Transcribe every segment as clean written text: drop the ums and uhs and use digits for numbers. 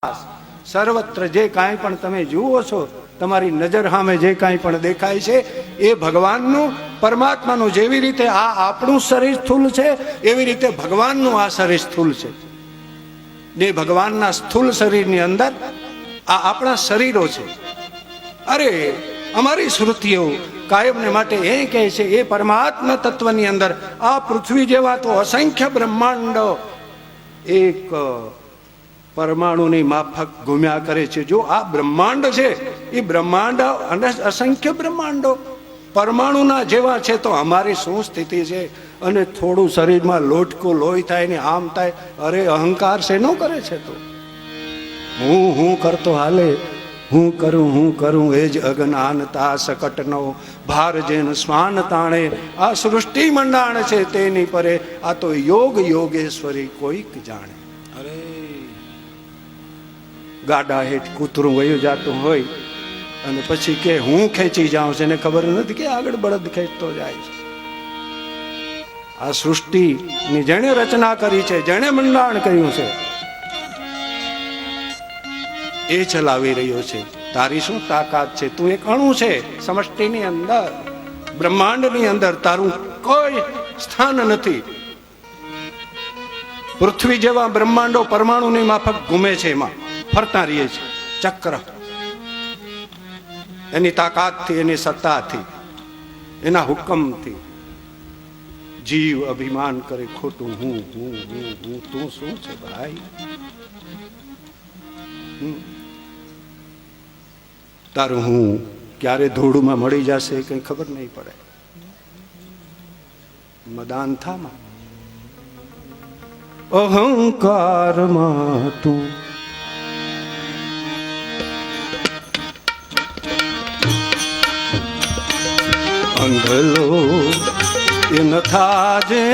સર્વત્ર જે કાંઈ પણ તમે જુઓ છો, તમારી નજર સામે જે કાંઈ પણ દેખાય છે એ ભગવાનનું, પરમાત્માનું. જેવી રીતે આ આપણું શરીર સ્થૂલ છે, એવી રીતે ભગવાનનું આ શરીર સ્થૂલ છે. ને ભગવાનના સ્થૂલ શરીરની અંદર આ આપણા શરીરો છે. અરે અમારી શ્રુતિઓ કાયમને માટે એ કહે છે, એ પરમાત્મા તત્વની અંદર આ પૃથ્વી જેવા તો અસંખ્ય બ્રહ્માંડો એક પરમાણુની માફક ઘૂમ્યા કરે છે. જો આ બ્રહ્માંડ છે, એ બ્રહ્માંડ અને અસંખ્ય બ્રહ્માંડો પરમાણુના જેવા છે, તો અમારી શું સ્થિતિ છે? અને થોડું શરીરમાં લોટકું લોહી થાય ને આમ થાય, અરે અહંકાર શેનો કરે છે? તો હું કરતો હાલે, હું કરું એ જ અજ્ઞાનતા સકટનો ભાર જેન સ્વાન તાણે. આ સૃષ્ટિ મંડાણ છે તેની પરે, આ તો યોગ યોગેશ્વરી કોઈક જાણે. અરે ગાડા હેઠ કૂતરું વયું જાતું હોય અને પછી કે હું ખેંચી જાઉં છે, એને ખબર નથી કે આગળ બળદ ખેંચતો જાય છે. આ સૃષ્ટિની જેણે રચના કરી છે, જેણે મંડાણ કર્યું છે, એ ચલાવી રહ્યો છે. તારી શું તાકાત છે? તું એક અણુ છે સમષ્ટિની અંદર, બ્રહ્માંડની અંદર તારું કોઈ સ્થાન નથી. પૃથ્વી જેવા બ્રહ્માંડો પરમાણુની માફક ઘૂમે છે, એમાં ફરતા રહીએ છે ચક્ર. એની તાકાતથી, એની સત્તાથી, એના હુકમથી. જીવ અભિમાન કરે ખોટું, હું તું શું છે ભાઈ? તારું હું ક્યારે ધૂળમાં મળી જશે કઈ ખબર નહીં પડે. મદાન થામાં અહંકારમાં તું અંધલો એ નથા જે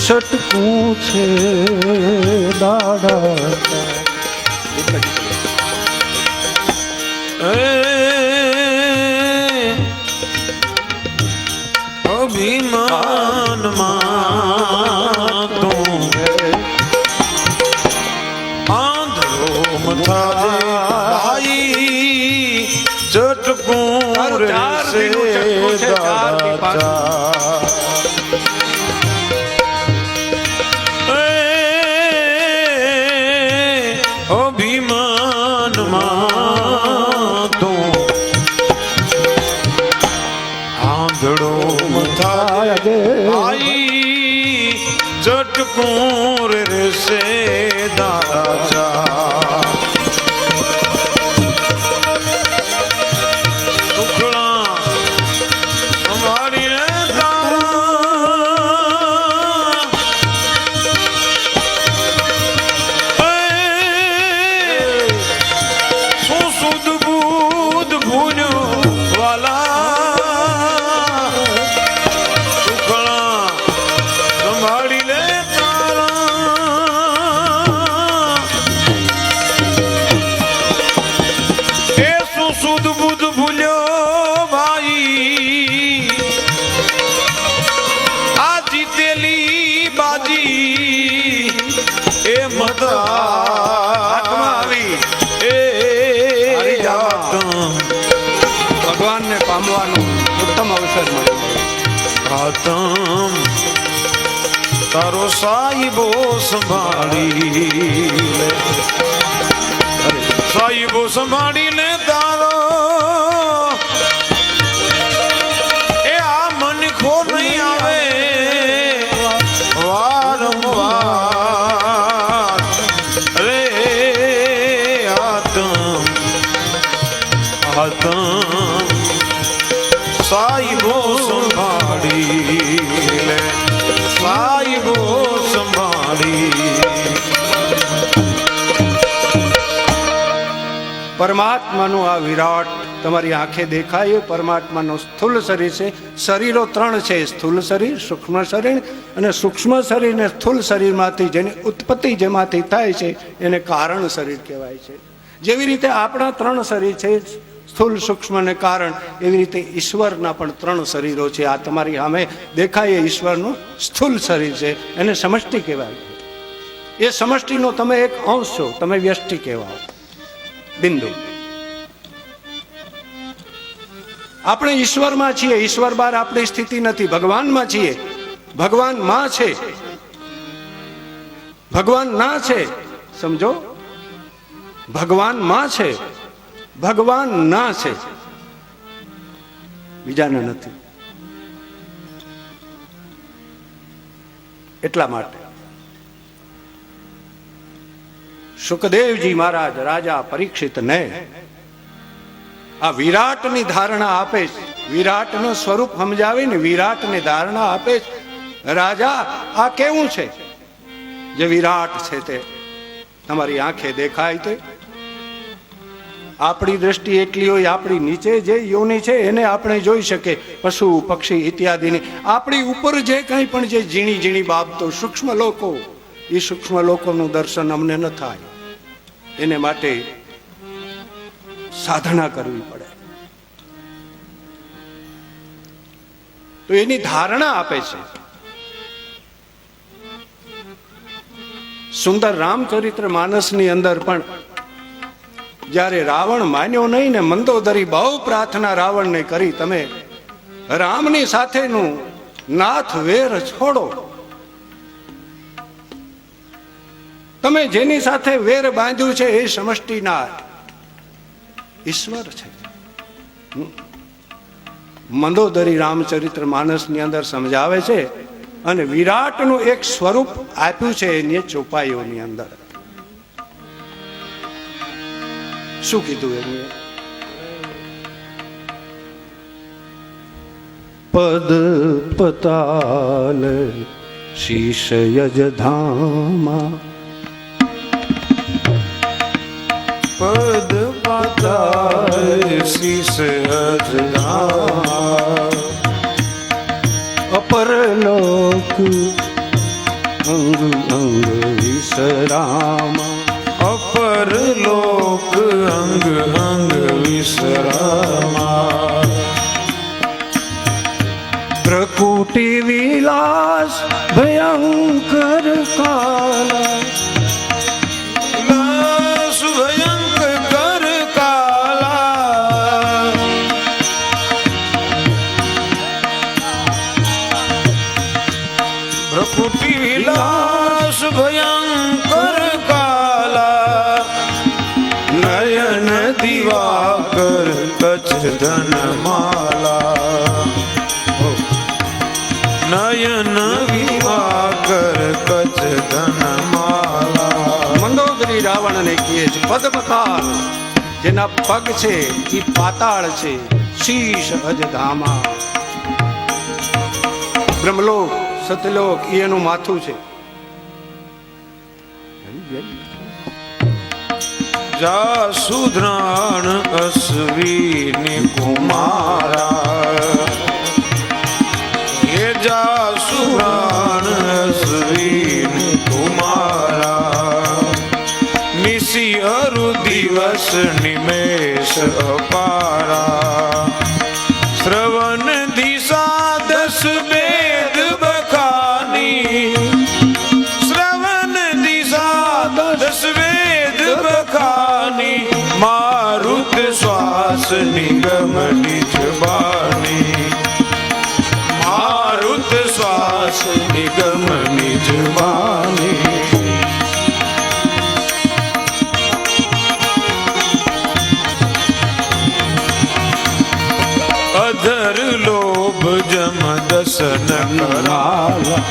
છટકું છે દાડા. અભિમાનમાં તું આંધળો મથાઈ ચટકું રહેશે દાડા. અભિમાનમાં તું આંધળો મથાઈ ચટકું રહેશે દાડા. ભગવાનને પામવાનું ઉત્તમ અવસર મળે. આતમ તારો સાહિબો સંભાળી, સાહિબો સંભાળીને તારો એ આ મન ખો નહીં આવે વારંવાર. રે આતમ સાહિબો સંભાળી લે, સાહિબો સંભાળી. પરમાત્માનું આ વિરાટ તમારી આંખે દેખાય એ પરમાત્માનું સ્થૂલ શરીર છે. શરીરો ત્રણ છે, સ્થૂલ શરીર, સૂક્ષ્મ શરીર અને સૂક્ષ્મ શરીર ને સ્થૂલ શરીરમાંથી જેની ઉત્પત્તિ જેમાંથી થાય છે એને કારણ શરીર કહેવાય છે. જેવી રીતે આપણા ત્રણ શરીર છે, સ્થૂલ, સૂક્ષ્મ અને કારણ, એવી રીતે ઈશ્વરના પણ ત્રણ શરીરો છે. આ તમારી સામે દેખાય એ ઈશ્વરનું સ્થૂલ શરીર છે, એને સમષ્ટિ કહેવાય. એ સમષ્ટિનો તમે એક અંશ છો, તમે વ્યષ્ટિ કહેવાઓ, બિંદુ. આપણે ઈશ્વરમાં છીએ, ઈશ્વર બહાર આપણી સ્થિતિ નથી, ભગવાનમાં છીએ. ભગવાન માં છે, ભગવાન ના છે. સમજો, ભગવાન માં છે, ભગવાન ના છે, બીજાને નથી. એટલા માટે સુખદેવજી મહારાજ રાજા પરીક્ષિતને આ વિરાટની ધારણા આપે છે, વિરાટનું સ્વરૂપ સમજાવીને વિરાટની ધારણા આપે છે. રાજા, આ કેવું છે જે વિરાટ છે તે તમારી આંખે દેખાય તે? આપણી દ્રષ્ટિ એટલી હોય, આપણી નીચે જે યોનિ છે એને આપણે જોઈ શકીએ, પશુ પક્ષી ઇત્યાદિની. આપણી ઉપર જે કંઈ પણ જે ઝીણી ઝીણી બાબતો, સૂક્ષ્મ લોકો, એ સૂક્ષ્મ લોકોનું દર્શન અમને ન થાય. એને માટે સાધના કરવી પડે. તો એની ધારણા આપે છે. સુંદર રામચરિત્ર માનસની અંદર પણ જ્યારે રાવણ માન્યો નહીં ને, મંદોદરી બહુ પ્રાર્થના રાવણને કરી, તમે રામની સાથેનું નાથ વેર છોડો. તમે જેની સાથે વેર બાંધ્યું છે એ સમષ્ટિના ઈશ્વર છે. મંદોદરી રામચરિત્ર માનસની અંદર સમજાવે છે, અને વિરાટનું એક સ્વરૂપ આપ્યું છે એની ચોપાઈઓની અંદર. શું કીધું એનું? પદ પતાલ શીશ યજધામા, પદ પતાલ શીશ યજધામા, અપરલોક અંગ અંગ વિશ્રામા, અપરલોક અંગ અંગ વિશ્રામા, પ્રકૃતિ વિલાસ ભયંકર કાલા, લાસ ભયંકર કાલા, પ્રકૃતિ વિલાસ ભયંકર કાલા, નયન દિવાકર કચ્છ ધનમાલા, નયન દિવાકર કચ્છ ધનમાલા. મંદોદરી રાવણને કહે છે પદપતાલ, જેના પગ છે એ પાતાળ છે, શીશ અજધામા, બ્રહ્મલોક સતલોક એ એનું માથું છે. જાસુદ્રાણ અશ્વિની કુમારા, એ જાસુદ્રાણ અશ્વિની કુમારા, નિશી અરુ દિવસ નિમેષ અપારા, શ્રવણ દિશા દસ વેદ બખાની, શ્રવણ દિશા દસ વેદ બખાની, મારુત શ્વાસ નિગમ નિજ બાની, મારુત શ્વાસ નિગમ નિજ બાની. અધર લોભ જમ દસન કરાલા,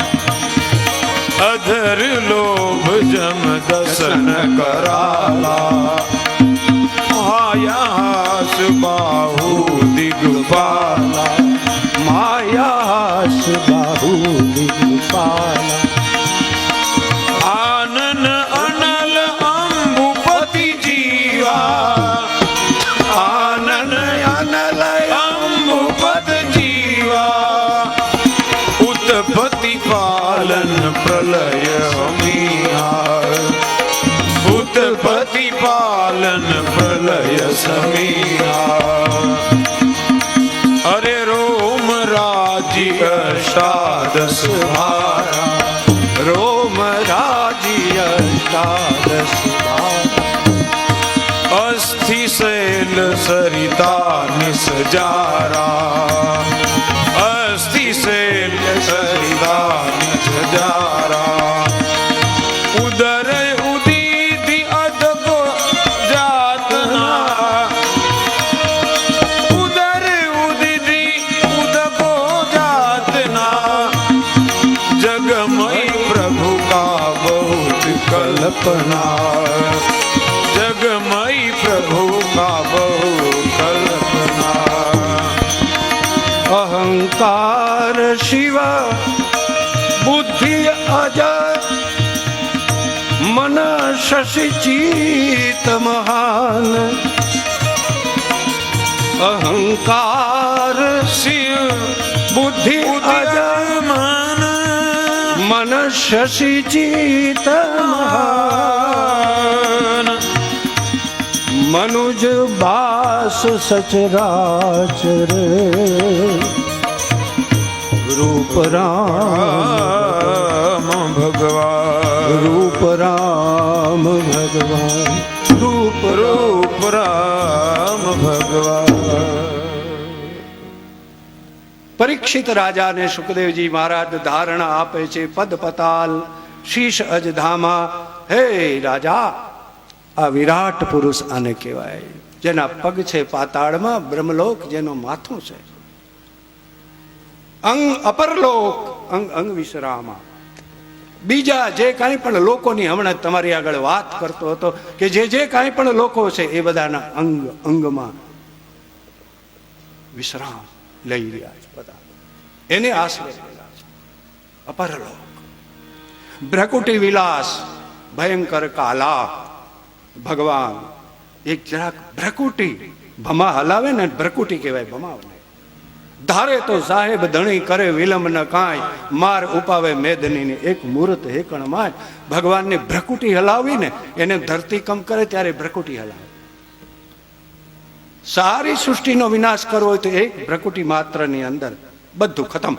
અધર લોભ જમ દસન કરાલા, માયાસ બાહુ દિગપાલા, માયાસ બાહુ દિગપાલા, આનન અનલ અંબુપતિ જીવા, આનન અનલ અંબુપત જીવા, ઉત્પત્તિ પાલન પ્રલય હમિયા, ઉત્પત્તિ પાલન પ્રલય સમિયા. અરે રોમ રાજ્ય અષ્ટાદશ ભારા, રોમ રાજ્ય એકાદશ અસ્થિ શૈલ સરિતા નિસજારા અસ્થિ શૈલ સરિતા નિસજારા ઉદર ઉદીધિ અદગો જાતના ઉદર ઉદીધિ ઉદગો જાતના જગમય પ્રભુ કા બહુત કલ્પના જગમય પ્રભુ કા બહુ કલ્પના અહંકાર શિવ બુદ્ધિ અજ મન શશી ચિત મહાન અહંકાર શિવ બુદ્ધિ અજ મન શશી ચિત મહાન મનુજ બાસ સચરાચર રૂપ રામ ભગવાન રૂપ રામ ભગવાન રૂપ રૂપ રામ ભગવાન પરીક્ષિત રાજાને સુખદેવજી મહારાજ ધારણા આપે છે પદ પતાલ શીશ અજધામા હે રાજા આ વિરાટ પુરુષ આને કહેવાય જેના પગ છે પાતાળમાં બ્રહ્મલોક જેનું માથું છે અંગ અપરલોક અંગ અંગ વિશ્રામા બીજા જે કાંઈ પણ લોકોની હમણાં તમારી આગળ વાત કરતો હતો કે જે કાંઈ પણ લોકો છે એ બધાના અંગ અંગમાં વિશ્રામ લઈ રહ્યા છે બધા એને આશ્રય રહ્યા છે અપરલોક ભ્રકુટી વિલાસ ભયંકર કાલા ભગવાન એક જરાક ભ્રકુટી ભમા હલાવે ને ભ્રકુટી કહેવાય ભમાવને ધારે તો સાહેબ ધણી કરે વિલંબ ન કાંઈ માર ઉપાવે મેદની એક મુહૂર્ત હેકણ માં ભગવાનને ભ્રકુટી હલાવીને એને ધરતી કંપ કરે ત્યારે ભ્રકુટી હલાવે સારી સૃષ્ટિનો વિનાશ કરવો હોય તો એક ભ્રકુટી માત્રની અંદર બધું ખતમ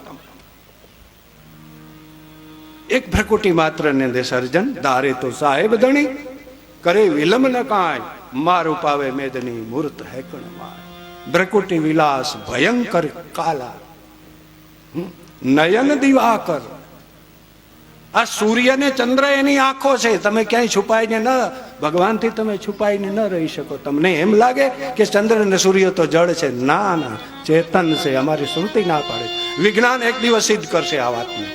એક ભ્રકુટી માત્રની અંદર સર્જન ધારે તો સાહેબ ધણી કરે વિલંબ ન કાંઈ માર ઉપાવે મેદની મૂર્ત હેકણ માં ભ્રકુટી વિલાસ ભયંકર કાલા નયન દિવાકર આ સૂર્ય ને ચંદ્ર એની આંખો છે તમે ક્યાંય છુપાઈને ન ભગવાનથી તમે છુપાઈને ન રહી શકો તમને એમ લાગે કે ચંદ્ર ને સૂર્ય તો જળ છે ના ના ચેતન છે અમારી શ્રુતિ ના પાડે વિજ્ઞાન એક દિવસ સિદ્ધ કરશે આ વાતને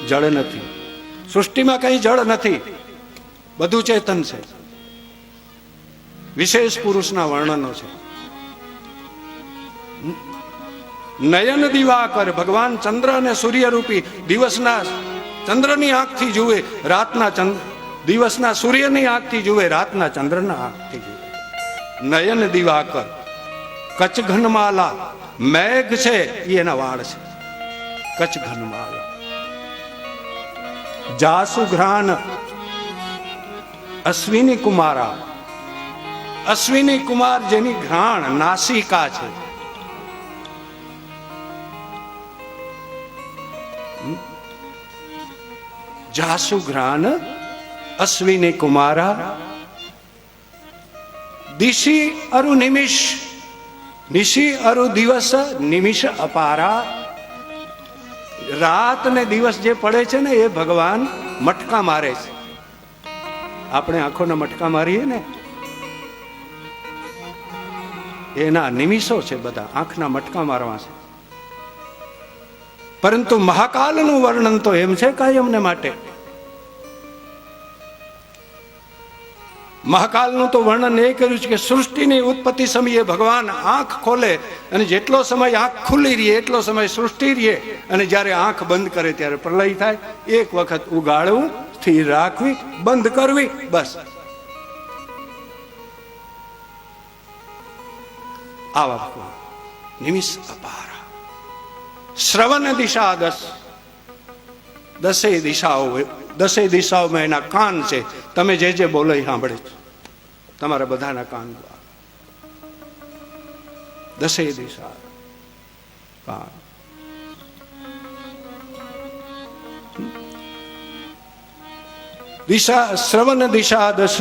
જળ નથી સૃષ્ટિમાં કઈ જળ નથી બધું ચેતન છે વિશેષ પુરુષના વર્ણનો છે નયન દિવાકર ભગવાન ચંદ્ર અને સૂર્ય રૂપી દિવસના ચંદ્રની આંખથી જુએ રાતના દિવસના સૂર્યની આંખથી જુએ રાતના ચંદ્રના આંખથી જુએ નયન દિવાકર કચ્છ ઘનમાલા મેઘ છે એ એના વાળ છે કચ્છ ઘનમાલા જાસુ ઘ્રાન અશ્વિની કુમારા અશ્વિની કુમાર જેની ઘ્રાણ નાસિકા છે જાસુ ઘ્રાન અશ્વિની કુમારા દિશી અરુ નિમિષ નિશી અરુ દિવસ નિમિષ અપારા રાત ને દિવસ જે પડે છે ને એ ભગવાન મટકા મારે છે આપણે આંખોના મટકા મારીએ ને એના નિમિષો છે બધા આંખના મટકા મારવા છે પરંતુ મહાકાલનું વર્ણન તો એમ છે કાયમને માટે મહાકાલનું તો વર્ણન એ કર્યું છે કે સૃષ્ટિની ઉત્પત્તિ સમયે ભગવાન આંખ ખોલે અને જેટલો સમય આંખ ખુલ્લી રહે એટલો સમય સૃષ્ટિ રહે અને જ્યારે આંખ બંધ કરે ત્યારે પ્રલય થાય એક વખત ઉગાડવું સ્થિર રાખવી બંધ કરવી બસ આવા ભગવાન નિમિષ અપારા શ્રવણ દિશા દસે દિશાઓમાં એના કાન છે તમે જે બોલો એ સાંભળે છે તમારા બધાના કાન દસે દિશા કાન દિશા શ્રવણ દિશા દશ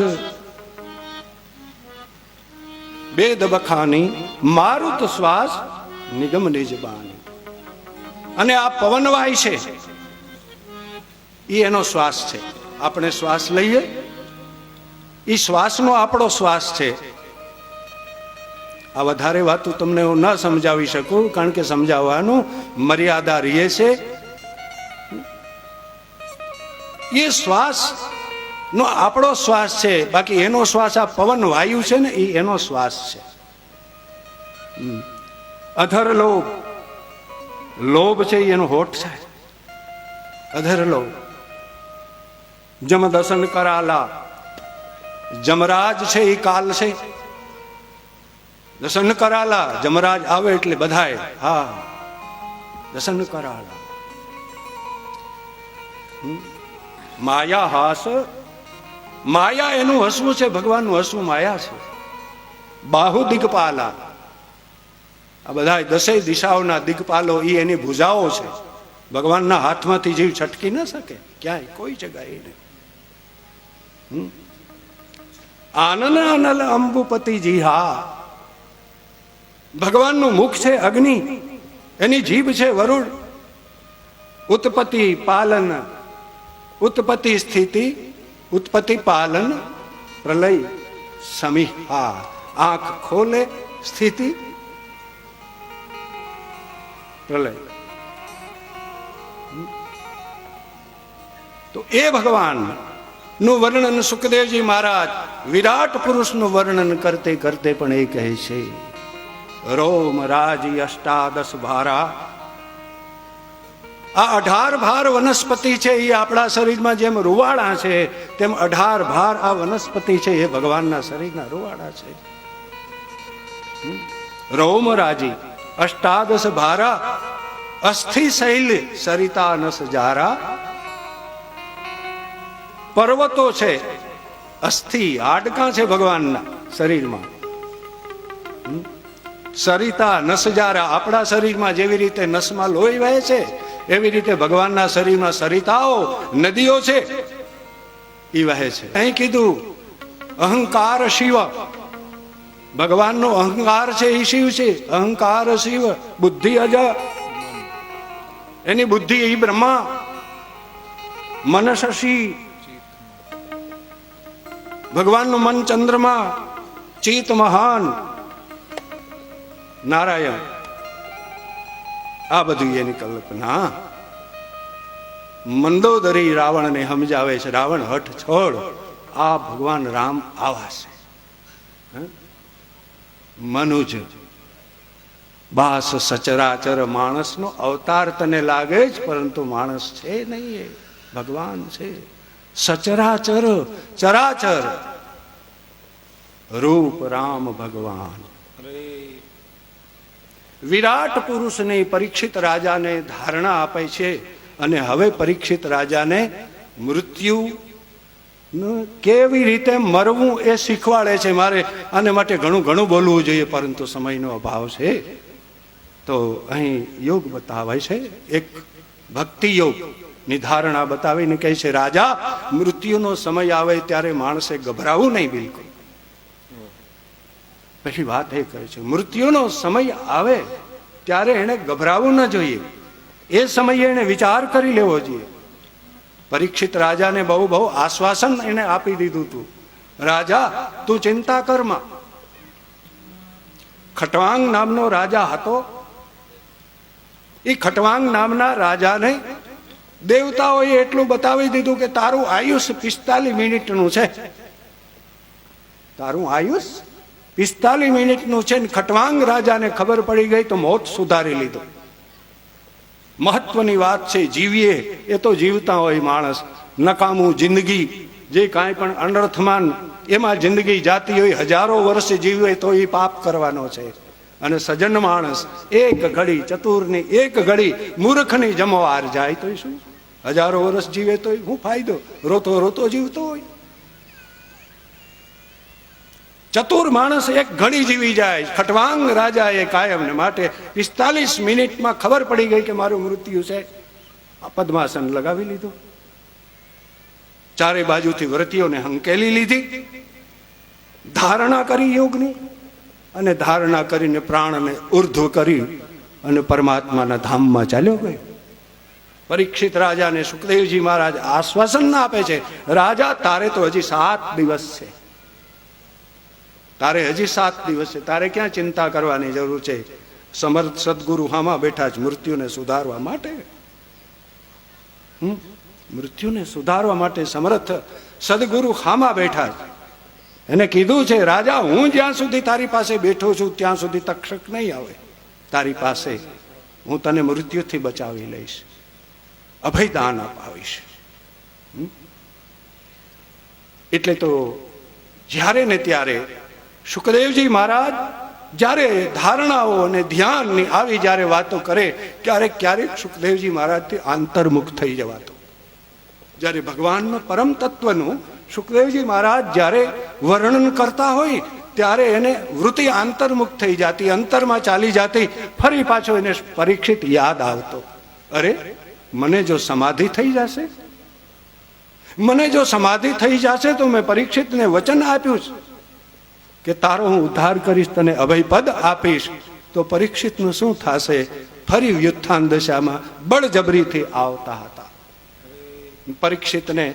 બેદ બખાની મારુત શ્વાસ નિગમ નિજબાની. અને આ પવનવાય છે એ એનો શ્વાસ છે. આપણે શ્વાસ લઈએ એ શ્વાસનો આપણો શ્વાસ છે. આ વધારે વાતો તમને હું ન સમજાવી શકું, કારણ કે સમજાવવાનું મર્યાદા રહે છે. એ શ્વાસ નો આપણો શ્વાસ છે, બાકી એનો શ્વાસ આ પવન વાયુ છે ને એ એનો શ્વાસ છે. અધર લોભ, લોભ છે એનો હોઠ છે. અધર લોભ. જમ દર્શન કરાલા, જમરાજ છે એ કાલ છે. દર્શન કરાલા, જમરાજ આવે એટલે બધાય હા દર્શન કરાલા. માયા હાસ, માયા એનું હસવું છે, ભગવાનનું હસવું માયા છે. બાહુ દિગપાલા, આ બધા દસેય દિશાઓના દિગપાલો એ એની ભુજાઓ છે. ભગવાનના હાથમાંથી જીવ છટકી ન શકે ક્યાંય, કોઈ જગ્યાએ નહીં. આનંદ અનલ અંબુપતિજી, હા ભગવાનનું મુખ છે અગ્નિ, એની જીભ છે વરુડ. ઉત્પત્તિ પાલન, ઉત્પત્તિ સ્થિતિ, ઉત્પત્તિ પાલન, પ્રલય સમિહા. આંખ ખોલે સ્થિતિ પ્રલય. તો એ ભગવાન નું વર્ણન સુખદેવજી મહારાજ વિરાટ પુરુષનું વર્ણન કરતે કરતે પણ એ કહે છે રોમ રાજી અષ્ટાદશ ભારા. આ 18 ભાર વનસ્પતિ છે એ આપણા શરીરમાં જેમ રૂવાડા છે તેમ 18 ભાર આ વનસ્પતિ છે એ ભગવાનના શરીરના રૂવાડા છે. રોમ રાજી અષ્ટાદશ ભારા, અસ્થિ શૈલ સરિતા નસ જારા. પર્વતો છે, અસ્થિ હાડકાં છે ભગવાનના શરીરમાં. સરિતા નસજારા, આપણા શરીરમાં જેવી રીતે નસમાં લોહી વહે છે એવી રીતે ભગવાનના શરીરમાં સરિતાઓ નદીઓ છે એ વહે છે. અહીં કીધું અહંકાર શિવ, ભગવાનનો અહંકાર છે એ શિવ છે. અહંકાર શિવ, બુદ્ધિ અજ, એની બુદ્ધિ એ બ્રહ્મા. મનસશી, ભગવાનનું મન ચંદ્રમા. ચિત મહાન નારાયણ. આ બધું એની કલ્પના. મંદોદરી રાવણને સમજાવે છે, રાવણ હઠ છોડ, આ ભગવાન રામ આવા છે. મનુજ બાસ સચરાચર, માણસનો અવતાર તને લાગે જ પરંતુ માણસ છે નહીં, એ ભગવાન છે. સચરાચર, ચરાચર રૂપ રામ ભગવાન. વિરાટ પુરુષને પરીક્ષિત રાજાને ધારણા આપે છે. અને હવે પરીક્ષિત રાજાને મૃત્યુ કેવી રીતે મરવું એ શીખવાડે છે. મારે આને માટે ઘણું ઘણું બોલવું જોઈએ પરંતુ સમયનો અભાવ છે. તો અહીં યોગ બતાવે છે, એક ભક્તિ યોગ નિધારણા બતાવીને કહે છે રાજા મૃત્યુનો સમય આવે ત્યારે માણસે ગભરાવું નહીં બિલકુલ. પહેલી વાત એ કહે છે મૃત્યુનો સમય આવે ત્યારે એને ગભરાવું ન જોઈએ. એ સમયે એને વિચાર કરી લેવો જોઈએ. પરીક્ષિત રાજાને બહુ બહુ આશ્વાસન એને આપી દીધું હતું, રાજા તું ચિંતા કરમાં. ખટવાંગ નામનો રાજા હતો. એ ખટવાંગ નામના રાજાને દેવતાઓએ એટલું બતાવી દીધું કે તારું આયુષ્ય 45 મિનિટનું છે. તારું આયુષ્ય 45 મિનિટનું છે. ખટવાંગ રાજાને ખબર પડી ગઈ તો મોત સુધારી લીધો. મહત્વની વાત છે, જીવીએ એ તો જીવતા હોય માણસ, નકામું જિંદગી જે કાંઈ પણ અનર્થમાન એમાં જિંદગી જાતી હોય, હજારો વર્ષ જીવે તો એ પાપ કરવાનો છે. અને સજ્જન માણસ એક ઘડી ચતુરની, એક ઘડી મૂર્ખની જમવાર જાય તો શું, હજારો વર્ષ જીવે તો શું ફાયદો, રોતો રોતો જીવતો હોય. ચતુર માણસ એક ઘડી જીવી જાય. ખટવાંગ રાજાએ કાયમને માટે 45 મિનિટમાં ખબર પડી ગઈ કે મારું મૃત્યુ છે, પદ્માસન લગાવી લીધું. ચારે બાજુથી વ્રતીઓને હંકેલી લીધી, ધારણા કરી યોગની, અને ધારણા કરીને પ્રાણને ઉર્ધ્વ કરી અને પરમાત્માના ધામમાં ચાલ્યો ગયો. પરીક્ષિત રાજાને સુખદેવજી મહારાજ આશ્વાસન આપે છે, રાજા તારે તો હજી 7 દિવસ છે, તારે હજી 7 દિવસ છે, તારે ક્યાં ચિંતા કરવાની જરૂર છે. સમર્થ સદગુરુ હામાં બેઠા જ મૃત્યુને સુધારવા માટે, મૃત્યુને સુધારવા માટે સમર્થ સદગુરુ હામાં બેઠા જ. એને કીધું છે, રાજા હું જ્યાં સુધી તારી પાસે બેઠો છું ત્યાં સુધી તક્ષક નહીં આવે તારી પાસે, હું તને મૃત્યુથી બચાવી લઈશ, અભયદાન અપાવીશ. એટલે તો જ્યારે ને ત્યારે સુખદેવજી મહારાજ જ્યારે ધારણાઓ અને ધ્યાનની આવી જ્યારે વાતો કરે, ક્યારેક ક્યારેક સુખદેવજી મહારાજથી આંતરમુખ થઈ જવાતો. જ્યારે ભગવાનના પરમ તત્વનું સુખદેવજી મહારાજ જ્યારે વર્ણન કરતા હોય ત્યારે એને વૃત્તિ આંતરમુખ થઈ જતી, અંતરમાં ચાલી જતી. ફરી પાછો એને પરીક્ષિત યાદ આવતો, અરે મને જો સમાધિ થઈ જશે, મને જો સમાધિ થઈ જશે તો મેં પરીક્ષિતને વચન આપ્યું છે કે તારો હું ઉદ્ધાર કરીશ, તને અભયપદ આપીશ. તો પરીક્ષિતનું શું થશે? ફરી વ્યુત્થાન દશામાં બળજબરીથી આવતા હતા. પરીક્ષિતને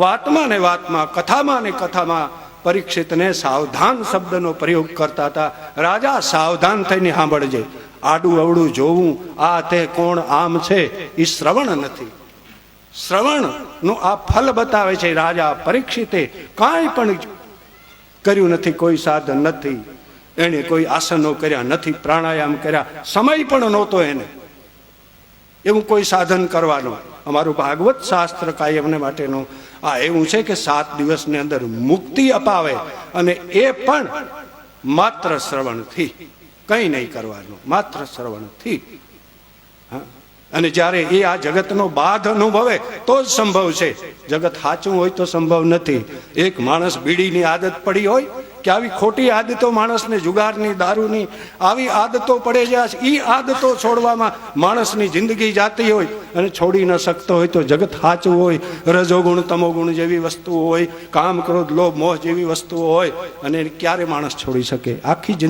વાતમાં ને વાતમાં, કથામાં ને કથામાં પરીક્ષિતને સાવધાન શબ્દનો પ્રયોગ કરતા હતા. રાજા સાવધાન થઈને સાંભળજે, આડું અવડું જોવું, આ તે કોણ આમ છે, એ શ્રવણ નથી. શ્રવણનું આ ફલ બતાવે છે. રાજા પરીક્ષિતે કાંઈ પણ કર્યું નથી, કોઈ સાધન નથી, એને કોઈ આસનો કર્યા નથી, પ્રાણાયામ કર્યા, સમય પણ નહોતો એને એવું કોઈ સાધન કરવાનું. અમારું ભાગવત શાસ્ત્ર કાયમને માટેનું આ એવું છે કે 7 દિવસની અંદર મુક્તિ અપાવે, અને એ પણ માત્ર શ્રવણથી, કંઈ નહીં કરવાનું, માત્ર શ્રવણથી. અને જ્યારે એ આ જગતનો બાધ અનુભવે તો જ સંભવ છે. જગત સાચું હોય તો સંભવ નથી. એક માણસ બીડીની આદત પડી હોય કે આવી ખોટી આદતો માણસને, જુગારની, દારૂની આવી આદતો પડે છે, એ આદતો છોડવામાં માણસની જિંદગી જાતી હોય અને છોડી ન શકતો હોય તો જગત સાચું હોય, રજોગુણ તમોગુણ જેવી વસ્તુઓ હોય, કામ ક્રોધ લોભ મોહ જેવી વસ્તુઓ હોય, અને ક્યારે માણસ છોડી શકે? આખી